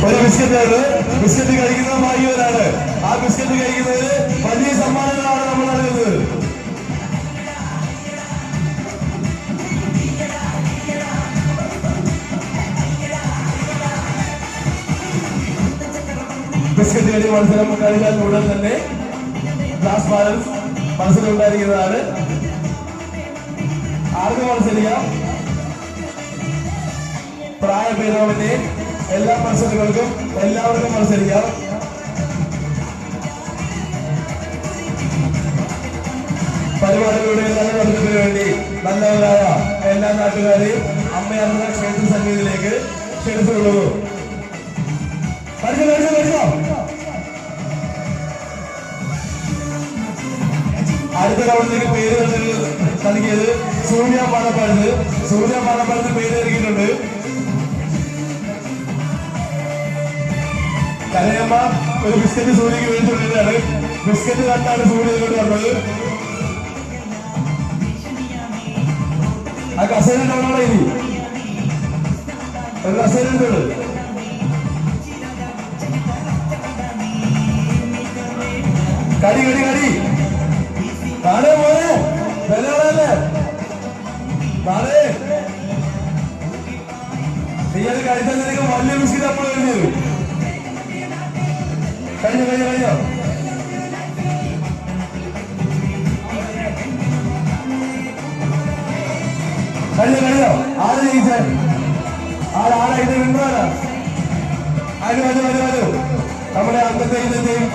ഒരു ബിസ്ക്കറ്റാണ്. ബിസ്ക്കറ്റ് കഴിക്കുന്ന ഭാഗ്യവരാണ്. ആ ബിസ്ക്കറ്റ് കഴിക്കുന്നതിന് വലിയ സമ്മാനങ്ങളാണ് നമ്മൾ നൽകുന്നത്. ബിസ്ക്കറ്റ് കളി മത്സരം കഴിഞ്ഞാൽ ഉടൻ തന്നെ ക്ലാസ് ബാലൻസ് മത്സരം ഉണ്ടായിരിക്കുന്നതാണ്. ആർക്ക് മത്സരിക്കാം? പ്രായഭേദമന്യേ എല്ലാ മത്സരങ്ങൾക്കും എല്ലാവർക്കും മത്സരിക്കാം. പരിപാടികളുടെ നല്ല നടത്തിപ്പിന് വേണ്ടി നല്ലവരായ എല്ലാ നാട്ടുകാരെയും അമ്മയമ്മ ക്ഷേത്ര സംഗീതത്തിലേക്ക് ക്ഷണിച്ചുകൊള്ളുന്നു. അടുത്ത റൗണ്ടിലേക്ക് പേര് നൽകിയത് സൂര്യ പാണപ്പാടത്ത്. സൂര്യ പാണപ്പാടത്ത് പേര് നൽകിയിട്ടുണ്ട്. കലയമ്മ ഒരു ബിസ്ക്കറ്റ് സൂര്യക്ക് വേണ്ടിയിട്ടാണ്. ബിസ്ക്കറ്റ് കണ്ടാണ് സൂര്യ കൊണ്ട് വന്നത്. ആ കസേരണ്ടാണോ ഇനി? ഒരു കസേരണ്ട്. കടി കടി കടി നാളെ മോനെ വിലകളല്ലേ നാളെ നീ അത് കഴിച്ചാൽ നിനക്ക് വലിയ ബിസ്ക്കറ്റ് അപ്പോൾ വേണ്ടി വരും. കഴിഞ്ഞോ കഴിഞ്ഞോ കഴിഞ്ഞോ കഴിഞ്ഞോ കഴിഞ്ഞോ ആര് ജയിച്ചാൽ ആരാ ഇത് വിന്നറാ? വരൂ വരൂ വരൂ വരൂ. നമ്മുടെ അന്നത്തെ ഇന്നത്തെയും